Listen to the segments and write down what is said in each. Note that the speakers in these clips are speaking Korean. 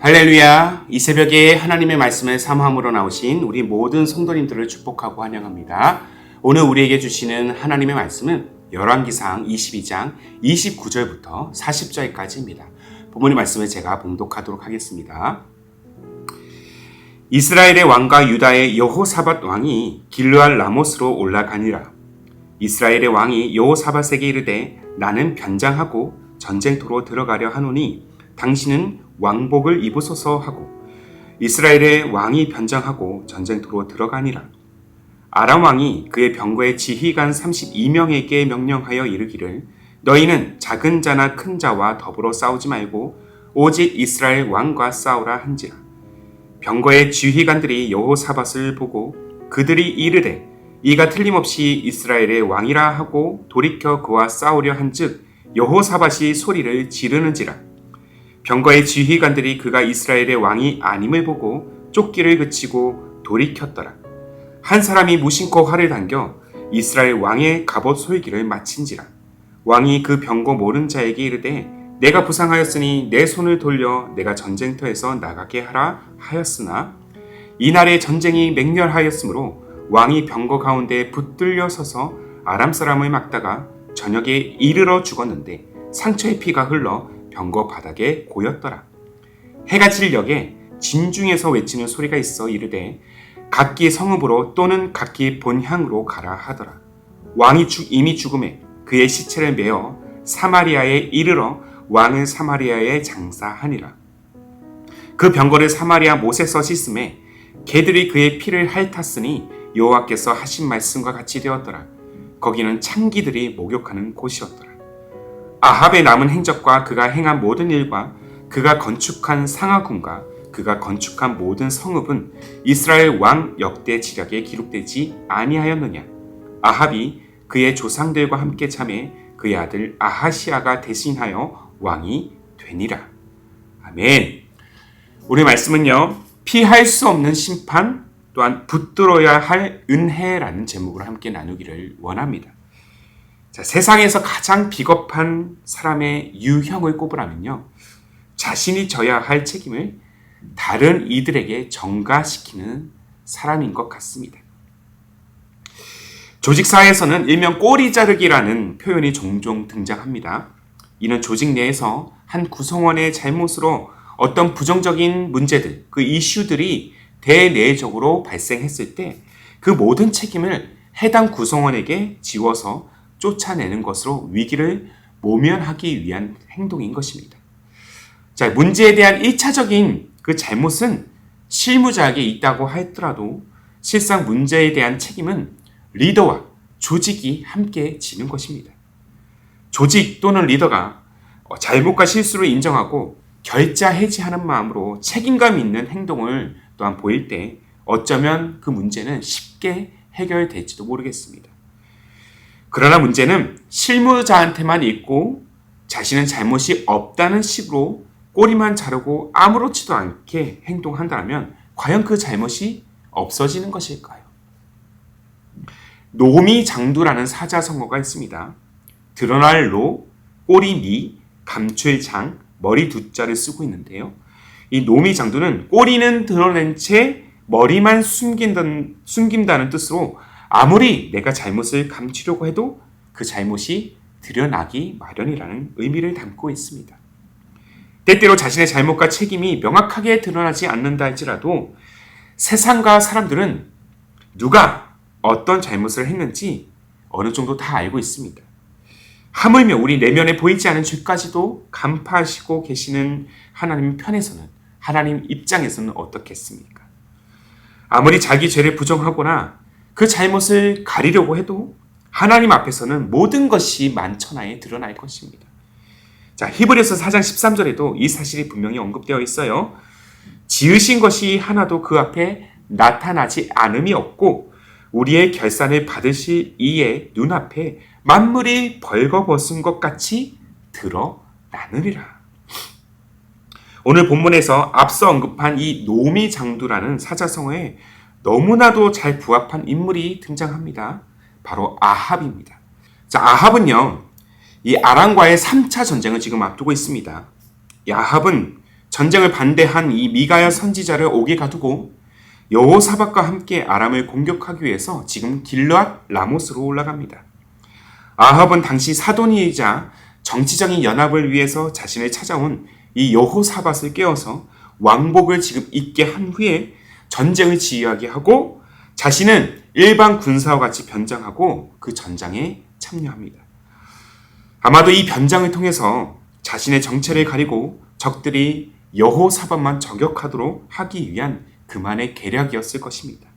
할렐루야! 이 새벽에 하나님의 말씀을 사모함으로 나오신 우리 모든 성도님들을 축복하고 환영합니다. 오늘 우리에게 주시는 하나님의 말씀은 열왕기상 22장 29절부터 40절까지입니다. 본문의 말씀을 제가 봉독하도록 하겠습니다. 이스라엘의 왕과 유다의 여호사밧 왕이 길르알 라못으로 올라가니라. 이스라엘의 왕이 여호사밧에게 이르되 나는 변장하고 전쟁터로 들어가려 하노니 당신은 왕복을 입으소서 하고 이스라엘의 왕이 변장하고 전쟁터로 들어가니라. 아람 왕이 그의 병거의 지휘관 32명에게 명령하여 이르기를 너희는 작은 자나 큰 자와 더불어 싸우지 말고 오직 이스라엘 왕과 싸우라 한지라. 병거의 지휘관들이 여호사밧을 보고 그들이 이르되 이가 틀림없이 이스라엘의 왕이라 하고 돌이켜 그와 싸우려 한즉 여호사밧이 소리를 지르는지라. 병거의 지휘관들이 그가 이스라엘의 왕이 아님을 보고 쫓기를 그치고 돌이켰더라. 한 사람이 무심코 활을 당겨 이스라엘 왕의 갑옷 솔기를 마친지라. 왕이 그 병거 모른 자에게 이르되 내가 부상하였으니 내 손을 돌려 내가 전쟁터에서 나가게 하라 하였으나 이날에 전쟁이 맹렬하였으므로 왕이 병거 가운데 붙들려 서서 아람 사람을 막다가 저녁에 이르러 죽었는데 상처의 피가 흘러 병거 바닥에 고였더라. 해가 질 역에 진중에서 외치는 소리가 있어 이르되 각기 성읍으로 또는 각기 본향으로 가라 하더라. 왕이 이미 죽음에 그의 시체를 메어 사마리아에 이르러 왕은 사마리아에 장사하니라. 그 병거를 사마리아 못에서 씻음에 개들이 그의 피를 핥았으니 여호와께서 하신 말씀과 같이 되었더라. 거기는 창기들이 목욕하는 곳이었더라. 아합의 남은 행적과 그가 행한 모든 일과 그가 건축한 상하궁과 그가 건축한 모든 성읍은 이스라엘 왕 역대 지략에 기록되지 아니하였느냐. 아합이 그의 조상들과 함께 참해 그의 아들 아하시아가 대신하여 왕이 되니라. 아멘. 오늘 말씀은요, 피할 수 없는 심판 또한 붙들어야 할 은혜라는 제목으로 함께 나누기를 원합니다. 자, 세상에서 가장 비겁한 사람의 유형을 꼽으라면요, 자신이 져야 할 책임을 다른 이들에게 전가시키는 사람인 것 같습니다. 조직사회에서는 일명 꼬리 자르기라는 표현이 종종 등장합니다. 이는 조직 내에서 한 구성원의 잘못으로 어떤 부정적인 문제들, 그 이슈들이 대내적으로 발생했을 때 그 모든 책임을 해당 구성원에게 지워서 쫓아내는 것으로 위기를 모면하기 위한 행동인 것입니다. 자, 문제에 대한 1차적인 그 잘못은 실무자에게 있다고 하더라도 실상 문제에 대한 책임은 리더와 조직이 함께 지는 것입니다. 조직 또는 리더가 잘못과 실수를 인정하고 결자 해지하는 마음으로 책임감 있는 행동을 또한 보일 때 어쩌면 그 문제는 쉽게 해결될지도 모르겠습니다. 그러나 문제는 실무자한테만 있고 자신은 잘못이 없다는 식으로 꼬리만 자르고 아무렇지도 않게 행동한다면 과연 그 잘못이 없어지는 것일까요? 노미장두라는 사자성어가 있습니다. 드러날 로, 꼬리 미, 감출 장, 머리 두자를 쓰고 있는데요. 이 노미장두는 꼬리는 드러낸 채 머리만 숨긴다는 뜻으로 아무리 내가 잘못을 감추려고 해도 그 잘못이 드러나기 마련이라는 의미를 담고 있습니다. 때때로 자신의 잘못과 책임이 명확하게 드러나지 않는다 할지라도 세상과 사람들은 누가 어떤 잘못을 했는지 어느 정도 다 알고 있습니다. 하물며 우리 내면에 보이지 않은 죄까지도 간파하시고 계시는 하나님 편에서는, 하나님 입장에서는 어떻겠습니까? 아무리 자기 죄를 부정하거나 그 잘못을 가리려고 해도 하나님 앞에서는 모든 것이 만천하에 드러날 것입니다. 자, 히브리서 4장 13절에도 이 사실이 분명히 언급되어 있어요. 지으신 것이 하나도 그 앞에 나타나지 않음이 없고 우리의 결산을 받으실 이의 눈앞에 만물이 벌거벗은 것 같이 드러나느니라. 오늘 본문에서 앞서 언급한 이 노미장두라는 사자성어에 너무나도 잘 부합한 인물이 등장합니다. 바로 아합입니다. 자, 아합은요, 이 아람과의 3차 전쟁을 지금 앞두고 있습니다. 이 아합은 전쟁을 반대한 이 미가야 선지자를 옥에 가두고 여호사밧과 함께 아람을 공격하기 위해서 지금 길르앗 라못으로 올라갑니다. 아합은 당시 사돈이이자 정치적인 연합을 위해서 자신을 찾아온 이 여호사밧을 깨워서 왕복을 지금 입게 한 후에 전쟁을 지휘하게 하고 자신은 일반 군사와 같이 변장하고 그 전장에 참여합니다. 아마도 이 변장을 통해서 자신의 정체를 가리고 적들이 여호사밧만 저격하도록 하기 위한 그만의 계략이었을 것입니다.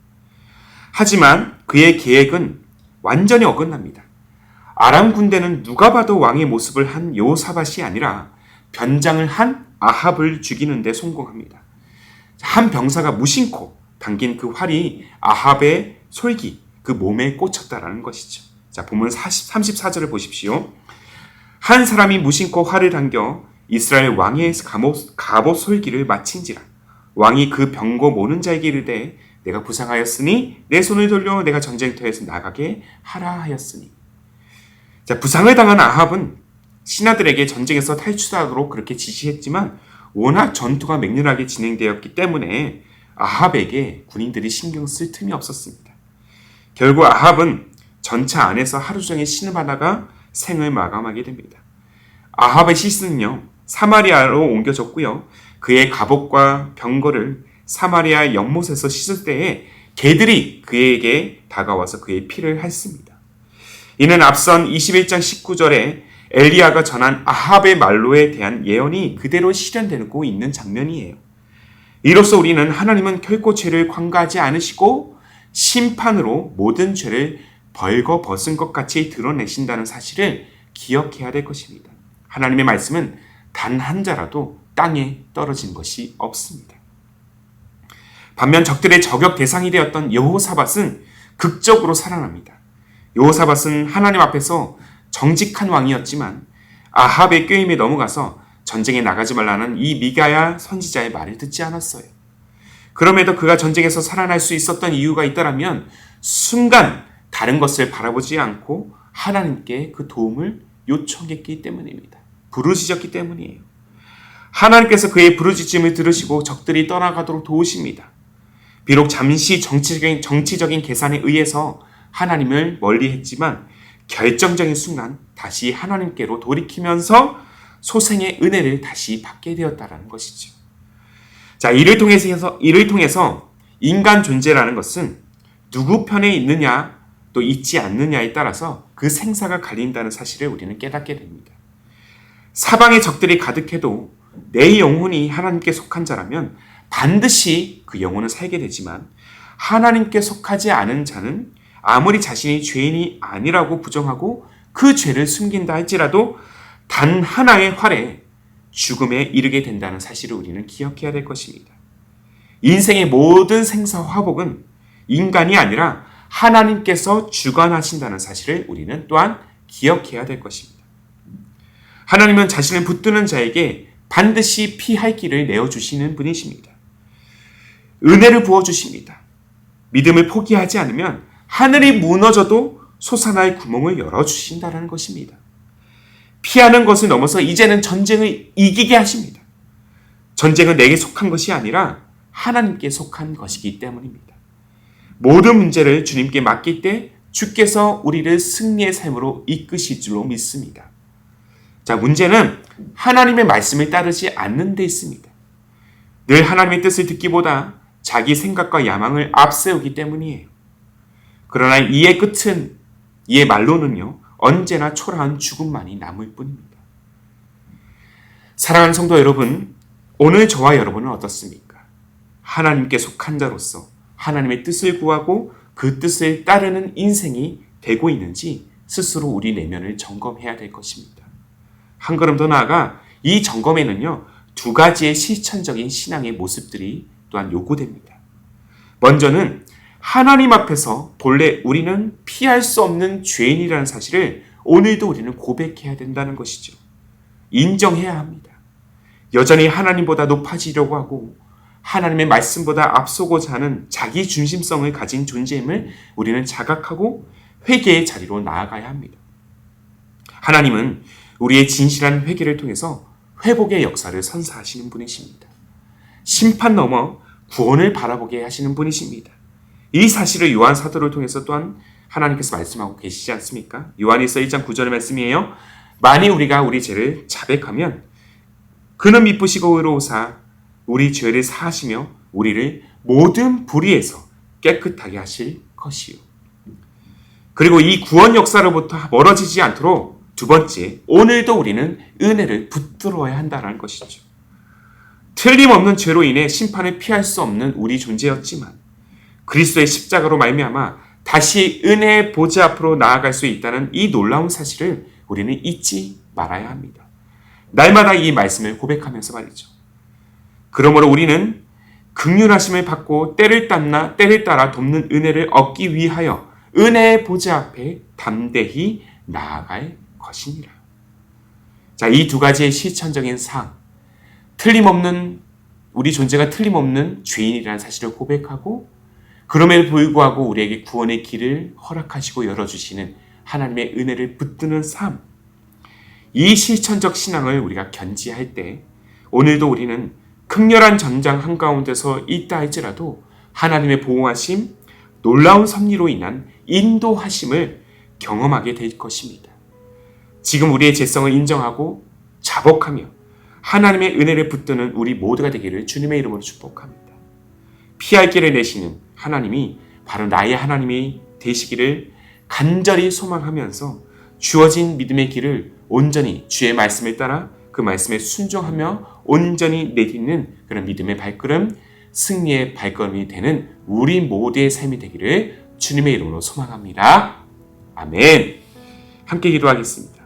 하지만 그의 계획은 완전히 어긋납니다. 아람 군대는 누가 봐도 왕의 모습을 한 여호사밧이 아니라 변장을 한 아합을 죽이는 데 성공합니다. 한 병사가 무심코 당긴 그 활이 아합의 솔기, 그 몸에 꽂혔다라는 것이죠. 자, 본문 34절을 보십시오. 한 사람이 무심코 활을 당겨 이스라엘 왕의 갑옷 솔기를 마친지라. 왕이 그 병고 모는 자에게 이르되 내가 부상하였으니 내 손을 돌려 내가 전쟁터에서 나가게 하라 하였으니. 자, 부상을 당한 아합은 신하들에게 전쟁에서 탈출하도록 그렇게 지시했지만 워낙 전투가 맹렬하게 진행되었기 때문에 아합에게 군인들이 신경 쓸 틈이 없었습니다. 결국 아합은 전차 안에서 하루 종일 신음하다가 생을 마감하게 됩니다. 아합의 시신은요, 사마리아로 옮겨졌고요. 그의 갑옷과 병거를 사마리아 연못에서 씻을 때에 개들이 그에게 다가와서 그의 피를 핥습니다. 이는 앞선 21장 19절에 엘리야가 전한 아합의 말로에 대한 예언이 그대로 실현되고 있는 장면이에요. 이로써 우리는 하나님은 결코 죄를 관가하지 않으시고 심판으로 모든 죄를 벌거벗은 것 같이 드러내신다는 사실을 기억해야 될 것입니다. 하나님의 말씀은 단 한 자라도 땅에 떨어진 것이 없습니다. 반면 적들의 저격 대상이 되었던 여호사밧은 극적으로 살아납니다. 여호사밧은 하나님 앞에서 정직한 왕이었지만 아합의 꾀임에 넘어가서 전쟁에 나가지 말라는 이 미가야 선지자의 말을 듣지 않았어요. 그럼에도 그가 전쟁에서 살아날 수 있었던 이유가 있다면 순간 다른 것을 바라보지 않고 하나님께 그 도움을 요청했기 때문입니다. 부르짖었기 때문이에요. 하나님께서 그의 부르짖음을 들으시고 적들이 떠나가도록 도우십니다. 비록 잠시 정치적인 계산에 의해서 하나님을 멀리했지만 결정적인 순간 다시 하나님께로 돌이키면서 소생의 은혜를 다시 받게 되었다는 것이죠. 자, 이를 통해서 인간 존재라는 것은 누구 편에 있느냐 또 있지 않느냐에 따라서 그 생사가 갈린다는 사실을 우리는 깨닫게 됩니다. 사방의 적들이 가득해도 내 영혼이 하나님께 속한 자라면 반드시 그 영혼은 살게 되지만 하나님께 속하지 않은 자는 아무리 자신이 죄인이 아니라고 부정하고 그 죄를 숨긴다 할지라도 단 하나의 활에 죽음에 이르게 된다는 사실을 우리는 기억해야 될 것입니다. 인생의 모든 생사 화복은 인간이 아니라 하나님께서 주관하신다는 사실을 우리는 또한 기억해야 될 것입니다. 하나님은 자신을 붙드는 자에게 반드시 피할 길을 내어주시는 분이십니다. 은혜를 부어주십니다. 믿음을 포기하지 않으면 하늘이 무너져도 솟아날 구멍을 열어주신다는 것입니다. 피하는 것을 넘어서 이제는 전쟁을 이기게 하십니다. 전쟁은 내게 속한 것이 아니라 하나님께 속한 것이기 때문입니다. 모든 문제를 주님께 맡길 때 주께서 우리를 승리의 삶으로 이끄실 줄로 믿습니다. 자, 문제는 하나님의 말씀을 따르지 않는 데 있습니다. 늘 하나님의 뜻을 듣기보다 자기 생각과 야망을 앞세우기 때문이에요. 그러나 이의 끝은, 이의 말로는요, 언제나 초라한 죽음만이 남을 뿐입니다. 사랑하는 성도 여러분, 오늘 저와 여러분은 어떻습니까? 하나님께 속한 자로서 하나님의 뜻을 구하고 그 뜻을 따르는 인생이 되고 있는지 스스로 우리 내면을 점검해야 될 것입니다. 한 걸음 더 나아가 이 점검에는요, 두 가지의 실천적인 신앙의 모습들이 또한 요구됩니다. 먼저는 하나님 앞에서 본래 우리는 피할 수 없는 죄인이라는 사실을 오늘도 우리는 고백해야 된다는 것이죠. 인정해야 합니다. 여전히 하나님보다 높아지려고 하고 하나님의 말씀보다 앞서고자 하는 자기 중심성을 가진 존재임을 우리는 자각하고 회개의 자리로 나아가야 합니다. 하나님은 우리의 진실한 회개를 통해서 회복의 역사를 선사하시는 분이십니다. 심판 넘어 구원을 바라보게 하시는 분이십니다. 이 사실을 요한 사도를 통해서 또한 하나님께서 말씀하고 계시지 않습니까? 요한일서 1장 9절의 말씀이에요. 만일 우리가 우리 죄를 자백하면 그는 미쁘시고 의로우사 우리 죄를 사하시며 우리를 모든 불의에서 깨끗하게 하실 것이요. 그리고 이 구원 역사로부터 멀어지지 않도록 두 번째, 오늘도 우리는 은혜를 붙들어야 한다는 것이죠. 틀림없는 죄로 인해 심판을 피할 수 없는 우리 존재였지만 그리스도의 십자가로 말미암아 다시 은혜의 보좌 앞으로 나아갈 수 있다는 이 놀라운 사실을 우리는 잊지 말아야 합니다. 날마다 이 말씀을 고백하면서 말이죠. 그러므로 우리는 긍휼하심을 받고 때를 따라 돕는 은혜를 얻기 위하여 은혜의 보좌 앞에 담대히 나아갈 것이니라. 자, 이 두 가지의 실천적인 사항, 우리 존재가 틀림없는 죄인이라는 사실을 고백하고 그럼에도 불구하고 우리에게 구원의 길을 허락하시고 열어주시는 하나님의 은혜를 붙드는 삶, 이 실천적 신앙을 우리가 견지할 때 오늘도 우리는 극렬한 전장 한가운데서 있다 할지라도 하나님의 보호하심, 놀라운 섭리로 인한 인도하심을 경험하게 될 것입니다. 지금 우리의 죄성을 인정하고 자복하며 하나님의 은혜를 붙드는 우리 모두가 되기를 주님의 이름으로 축복합니다. 피할 길을 내시는 하나님이 바로 나의 하나님이 되시기를 간절히 소망하면서 주어진 믿음의 길을 온전히 주의 말씀을 따라 그 말씀에 순종하며 온전히 내딛는 그런 믿음의 발걸음, 승리의 발걸음이 되는 우리 모두의 삶이 되기를 주님의 이름으로 소망합니다. 아멘. 함께 기도하겠습니다.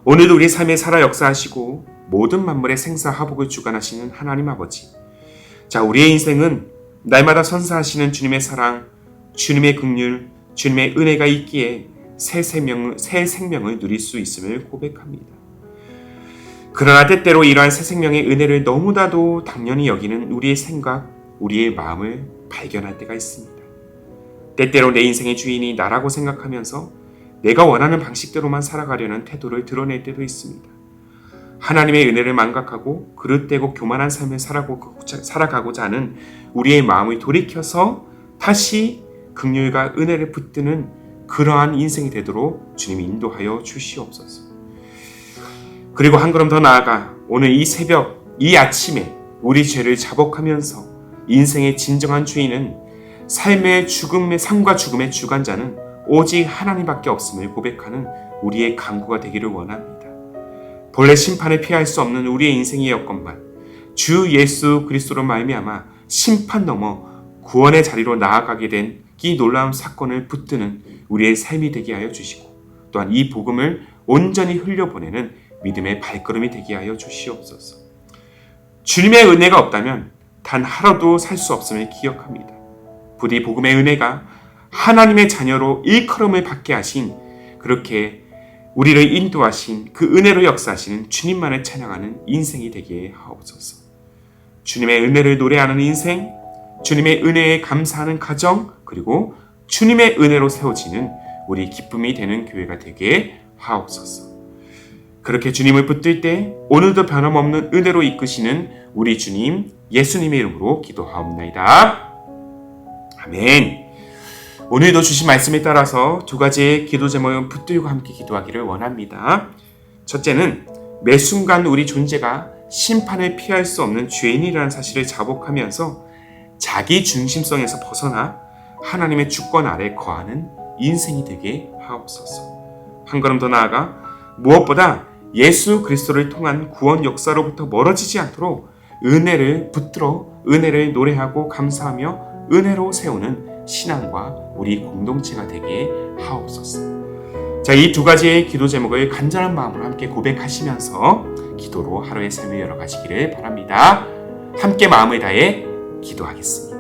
오늘도 우리 삶에 살아 역사하시고 모든 만물의 생사화복을 주관하시는 하나님 아버지, 자, 우리의 인생은 날마다 선사하시는 주님의 사랑, 주님의 긍휼, 주님의 은혜가 있기에 새 생명을 누릴 수 있음을 고백합니다. 그러나 때때로 이러한 새 생명의 은혜를 너무나도 당연히 여기는 우리의 생각, 우리의 마음을 발견할 때가 있습니다. 때때로 내 인생의 주인이 나라고 생각하면서 내가 원하는 방식대로만 살아가려는 태도를 드러낼 때도 있습니다. 하나님의 은혜를 망각하고 그릇되고 교만한 삶을 살아가고자 하는 우리의 마음을 돌이켜서 다시 긍휼과 은혜를 붙드는 그러한 인생이 되도록 주님이 인도하여 주시옵소서. 그리고 한 걸음 더 나아가 오늘 이 새벽, 이 아침에 우리 죄를 자복하면서 인생의 진정한 주인은 삶과 죽음의 주관자는 오직 하나님밖에 없음을 고백하는 우리의 간구가 되기를 원합니다. 본래 심판을 피할 수 없는 우리의 인생이었건만 주 예수 그리스도로 말미암아 심판 넘어 구원의 자리로 나아가게 된 이 놀라운 사건을 붙드는 우리의 삶이 되게 하여 주시고 또한 이 복음을 온전히 흘려보내는 믿음의 발걸음이 되게 하여 주시옵소서. 주님의 은혜가 없다면 단 하루도 살 수 없음을 기억합니다. 부디 복음의 은혜가 하나님의 자녀로 일컬음을 받게 하신, 그렇게 우리를 인도하신 그 은혜로 역사하시는 주님만을 찬양하는 인생이 되게 하옵소서. 주님의 은혜를 노래하는 인생, 주님의 은혜에 감사하는 가정, 그리고 주님의 은혜로 세워지는 우리 기쁨이 되는 교회가 되게 하옵소서. 그렇게 주님을 붙들 때 오늘도 변함없는 은혜로 이끄시는 우리 주님 예수님의 이름으로 기도하옵나이다. 아멘. 오늘도 주신 말씀에 따라서 두 가지의 기도 제목을 붙들고 함께 기도하기를 원합니다. 첫째는 매 순간 우리 존재가 심판을 피할 수 없는 죄인이라는 사실을 자복하면서 자기 중심성에서 벗어나 하나님의 주권 아래 거하는 인생이 되게 하옵소서. 한 걸음 더 나아가 무엇보다 예수 그리스도를 통한 구원 역사로부터 멀어지지 않도록 은혜를 붙들어 은혜를 노래하고 감사하며 은혜로 세우는 신앙과 우리 공동체가 되게 하옵소서. 자, 이 두 가지의 기도 제목을 간절한 마음으로 함께 고백하시면서 기도로 하루의 삶을 열어가시기를 바랍니다. 함께 마음을 다해 기도하겠습니다.